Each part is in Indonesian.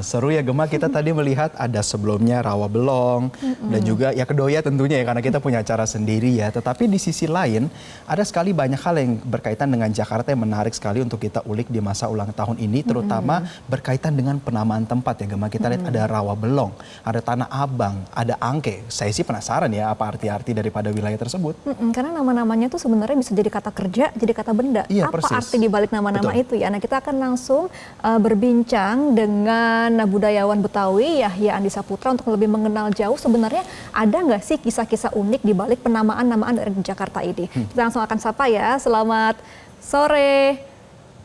Seru ya Gemma, kita tadi melihat ada sebelumnya Rawabelong dan juga ya Kedoya tentunya ya karena kita punya acara sendiri ya. Tetapi di sisi lain ada sekali banyak hal yang berkaitan dengan Jakarta yang menarik sekali untuk kita ulik di masa ulang tahun ini, terutama berkaitan dengan penamaan tempat ya Gemma. Kita lihat ada Rawabelong, ada Tanah Abang, ada Angke. Saya sih penasaran ya apa arti-arti daripada wilayah tersebut. Karena nama-namanya tuh sebenarnya bisa jadi kata kerja, jadi kata benda. Iya, Apa persis. arti di balik nama-nama itu ya? Nah, kita akan langsung berbincang dengan budayawan Betawi Yahya Andi Saputra untuk lebih mengenal jauh sebenarnya ada nggak sih kisah-kisah unik di balik penamaan-namaan dari Jakarta ini. Kita langsung akan sapa ya. Selamat sore,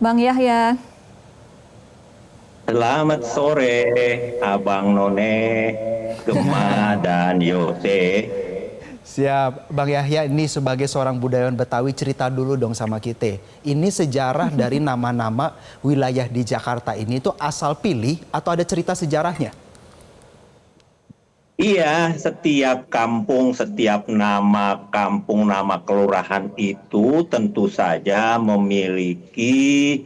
Bang Yahya. Selamat sore, Abang None, Gemma, dan Yose. Siap, Bang Yahya, ini sebagai seorang budayawan Betawi cerita dulu dong sama kita. Ini sejarah dari nama-nama wilayah di Jakarta ini itu asal pilih atau ada cerita sejarahnya? Iya, setiap kampung, setiap nama kampung, nama kelurahan itu tentu saja memiliki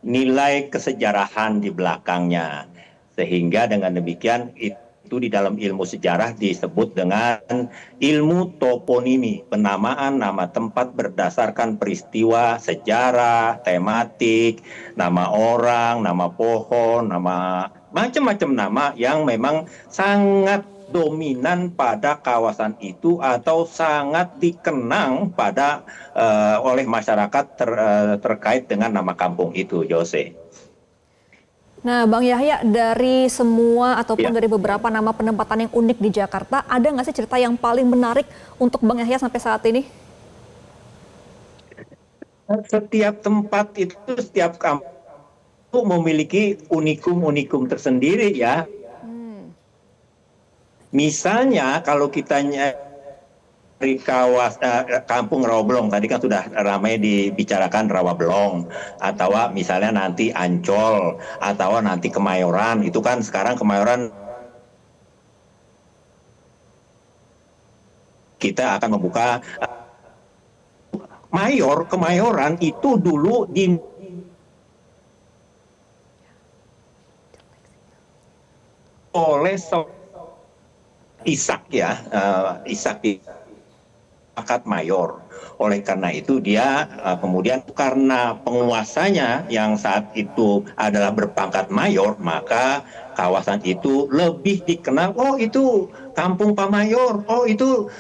nilai kesejarahan di belakangnya. Sehingga dengan demikian itu di dalam ilmu sejarah disebut dengan ilmu toponimi, penamaan nama tempat berdasarkan peristiwa, sejarah, tematik, nama orang, nama pohon, nama macam-macam nama yang memang sangat dominan pada kawasan itu atau sangat dikenang pada oleh masyarakat terkait dengan nama kampung itu, Jose. Nah, Bang Yahya, dari semua ataupun dari beberapa nama penempatan yang unik di Jakarta, ada nggak sih cerita yang paling menarik untuk Bang Yahya sampai saat ini? Setiap tempat itu, setiap kampung memiliki unikum-unikum tersendiri ya. Misalnya kalau kita dari kampung Rawabelong, tadi kan sudah ramai dibicarakan Rawabelong, atau misalnya nanti Ancol, atau nanti Kemayoran, itu kan sekarang Kemayoran kita akan membuka Kemayoran itu dulu di oleh Ishak ya, Ishak di pangkat mayor. Oleh karena itu dia kemudian karena penguasanya yang saat itu adalah berpangkat mayor, maka kawasan itu lebih dikenal, oh itu kampung Pak Mayor, oh itu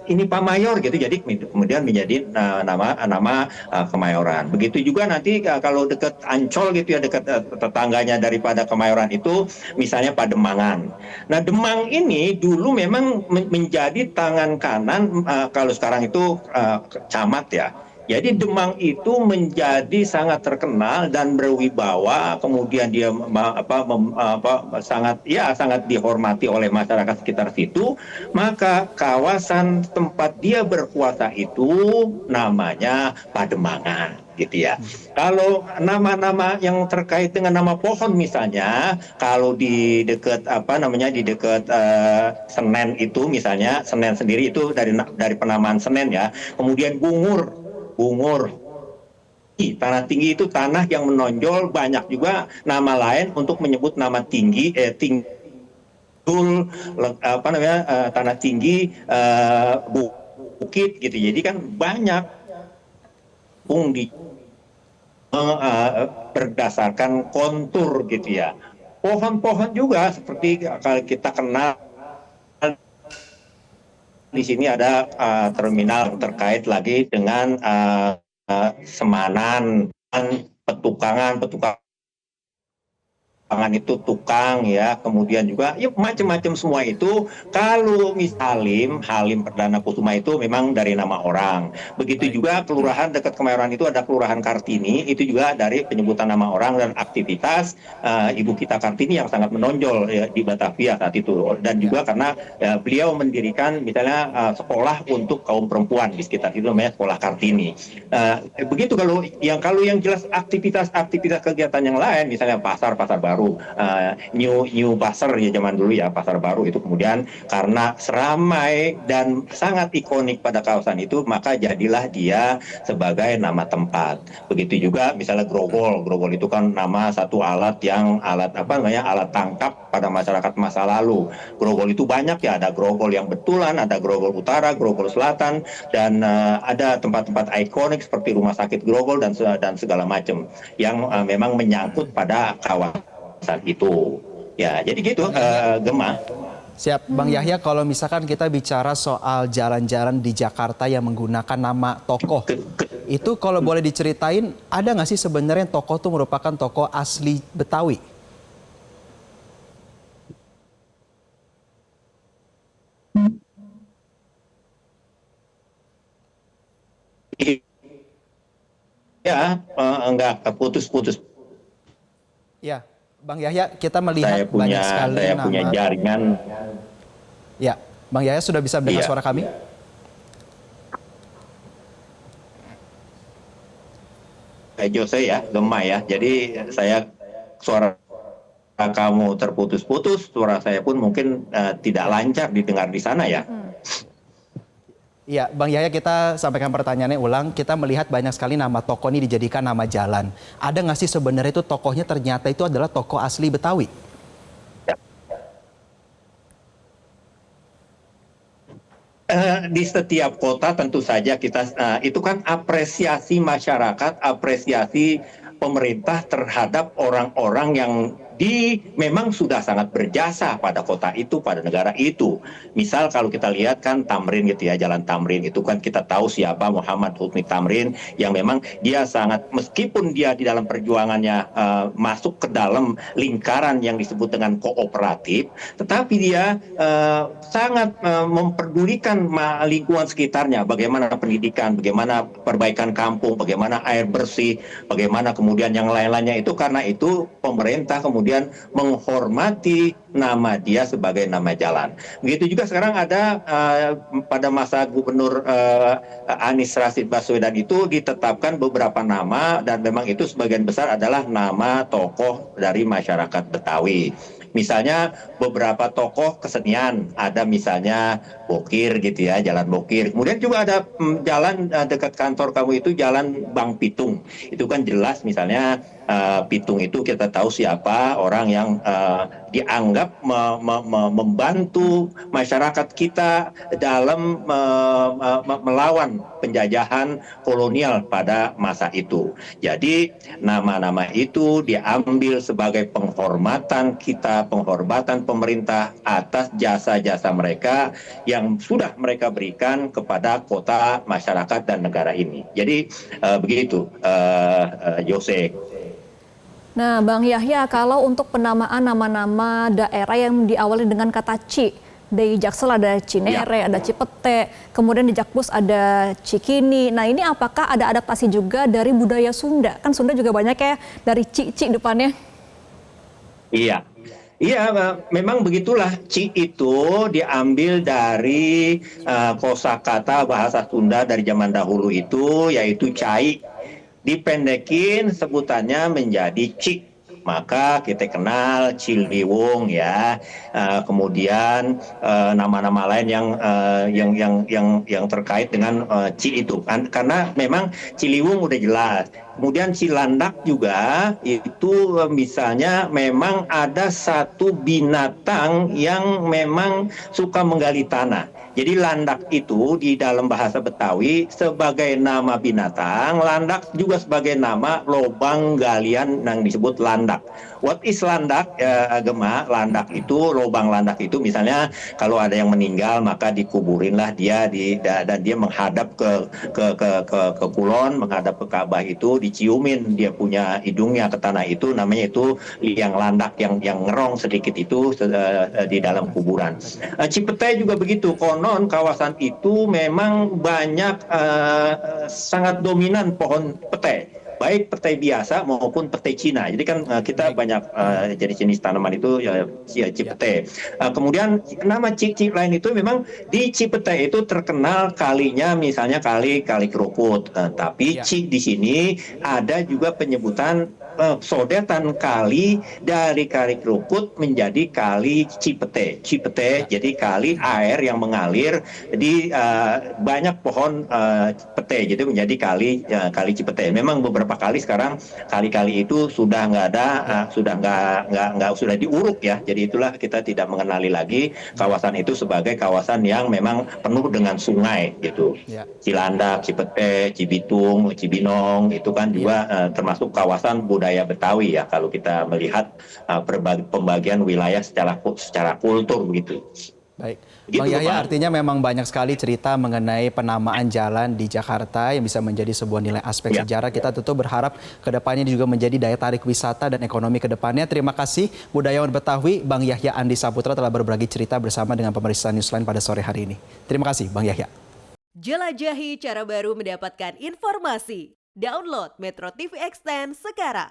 ini Pak Mayor gitu. Jadi kemudian menjadi nama Kemayoran. Begitu juga nanti kalau dekat Ancol gitu ya, dekat tetangganya daripada Kemayoran itu misalnya Pademangan. Nah, Demang ini dulu memang menjadi tangan kanan kalau sekarang itu camat ya. Jadi Demang itu menjadi sangat terkenal dan berwibawa, kemudian dia sangat dihormati oleh masyarakat sekitar situ. Maka kawasan tempat dia berkuasa itu namanya Pademangan, gitu ya. Kalau nama-nama yang terkait dengan nama pohon misalnya, kalau di dekat di dekat Senen itu misalnya, Senen sendiri itu dari penamaan Senen ya. Kemudian Bungur. Tanah tinggi itu tanah yang menonjol, banyak juga nama lain untuk menyebut nama tinggi, tanah tinggi, bukit gitu. Jadi kan banyak berdasarkan kontur gitu ya. Pohon-pohon juga seperti kalau kita kenal di sini ada terminal terkait lagi dengan Semanan, petukangan itu tukang ya, kemudian juga ya macam-macam semua itu. Kalau Halim Perdana Kusuma itu memang dari nama orang. Begitu juga kelurahan dekat Kemayoran itu ada Kelurahan Kartini, itu juga dari penyebutan nama orang dan aktivitas Ibu kita Kartini yang sangat menonjol ya, di Batavia saat itu. Dan juga karena beliau mendirikan misalnya sekolah untuk kaum perempuan di sekitar itu namanya Sekolah Kartini. Begitu kalau yang jelas aktivitas kegiatan yang lain misalnya pasar baru baru, New Pasar ya zaman dulu ya, pasar baru itu kemudian karena seramai dan sangat ikonik pada kawasan itu, maka jadilah dia sebagai nama tempat. Begitu juga misalnya grogol. Grogol itu kan nama satu alat yang alat tangkap pada masyarakat masa lalu. Grogol itu banyak ya, ada grogol yang betulan, ada grogol utara, grogol selatan, dan ada tempat-tempat ikonik seperti rumah sakit grogol dan segala macam yang memang menyangkut pada kawasan itu. Ya, jadi gitu, Gemma. Siap, Bang Yahya, kalau misalkan kita bicara soal jalan-jalan di Jakarta yang menggunakan nama tokoh, itu kalau boleh diceritain, ada nggak sih sebenarnya tokoh itu merupakan tokoh asli Betawi? Ya, enggak putus-putus. Ya, Bang Yahya, kita melihat Saya banyak sekali nama. punya jaringan. Ya, Bang Yahya sudah bisa mendengar suara kami? Jose ya, Gemma ya. Jadi suara kamu terputus-putus, suara saya pun mungkin tidak lancar didengar di sana ya. Iya, Bang Yahya, kita sampaikan pertanyaannya ulang. Kita melihat banyak sekali nama tokoh ini dijadikan nama jalan. Ada nggak sih sebenarnya itu tokohnya ternyata itu adalah tokoh asli Betawi? Di setiap kota tentu saja kita itu kan apresiasi masyarakat, apresiasi pemerintah terhadap orang-orang yang memang sudah sangat berjasa pada kota itu, pada negara itu. Misal kalau kita lihat kan Tamrin gitu ya, Jalan Tamrin itu kan kita tahu siapa Muhammad Husni Tamrin yang memang dia sangat, meskipun dia di dalam perjuangannya masuk ke dalam lingkaran yang disebut dengan kooperatif, tetapi dia sangat memperdulikan lingkungan sekitarnya, bagaimana pendidikan, bagaimana perbaikan kampung, bagaimana air bersih, bagaimana kemudian yang lain-lainnya itu. Karena itu pemerintah kemudian menghormati nama dia sebagai nama jalan. Begitu juga sekarang ada pada masa Gubernur Anies Rashid Baswedan itu ditetapkan beberapa nama dan memang itu sebagian besar adalah nama tokoh dari masyarakat Betawi. Misalnya beberapa tokoh kesenian, ada misalnya Bokir gitu ya, Jalan Bokir. Kemudian juga ada jalan dekat kantor kamu itu Jalan Bang Pitung. Itu kan jelas misalnya Pitung itu kita tahu siapa orang yang dianggap membantu masyarakat kita dalam melawan penjajahan kolonial pada masa itu. Jadi nama-nama itu diambil sebagai penghormatan kita, penghormatan pemerintah atas jasa-jasa mereka yang sudah mereka berikan kepada kota, masyarakat, dan negara ini. Jadi begitu, Jose. Nah, Bang Yahya, kalau untuk penamaan nama-nama daerah yang diawali dengan kata Ci, di Jaksel ada Cinere, ada Cipete, kemudian di Jakpus ada Cikini. Nah, ini apakah ada adaptasi juga dari budaya Sunda? Kan Sunda juga banyak ya dari Ci depannya. Iya. Iya, memang begitulah. Ci itu diambil dari kosakata bahasa Sunda dari zaman dahulu itu, yaitu cai. Dipendekin sebutannya menjadi Ci. Maka kita kenal Ciliwung ya, kemudian nama-nama lain yang terkait dengan Ci itu kan, karena memang Ciliwung udah jelas. Kemudian Cilandak juga itu misalnya memang ada satu binatang yang memang suka menggali tanah. Jadi landak itu di dalam bahasa Betawi sebagai nama binatang, landak juga sebagai nama lobang galian yang disebut landak. What is landak, Gemma? Landak itu, lobang landak itu misalnya kalau ada yang meninggal maka dikuburinlah dia dan dia menghadap ke kulon, menghadap ke Ka'bah itu, diciumin dia punya hidungnya ke tanah itu, namanya itu liang landak yang ngerong sedikit itu di dalam kuburan. Cipete juga begitu, konon kawasan itu memang banyak sangat dominan pohon pete, baik petai biasa maupun petai Cina. Jadi kan kita banyak jenis-jenis tanaman itu ya Cipete. Kemudian nama Ci lain itu memang di Cipete itu terkenal kalinya misalnya kali Kerukut. Tapi Ci di sini ada juga penyebutan sodetan kali dari Kali Kerukut menjadi Kali Cipete. Jadi kali air yang mengalir di banyak pohon pete, jadi menjadi Kali Cipete. Memang beberapa kali sekarang kali-kali itu sudah nggak ada, sudah diuruk ya. Jadi itulah kita tidak mengenali lagi kawasan itu sebagai kawasan yang memang penuh dengan sungai gitu. Ya. Cilandak, Cipete, Cibitung, Cibinong itu kan juga termasuk kawasan budaya Betawi ya kalau kita melihat pembagian wilayah secara kultur begitu. Baik, Gitu, Bang Yahya, Pak. artinya memang banyak sekali cerita mengenai penamaan jalan di Jakarta yang bisa menjadi sebuah nilai aspek Ya. sejarah. Kita tentu berharap kedepannya juga menjadi daya tarik wisata dan ekonomi kedepannya. Terima kasih budayawan Betawi Bang Yahya Andi Saputra telah berbagi cerita bersama dengan pemirsa Newsline pada sore hari ini. Terima kasih Bang Yahya. Jelajahi cara baru mendapatkan informasi. Download Metro TV Extend sekarang.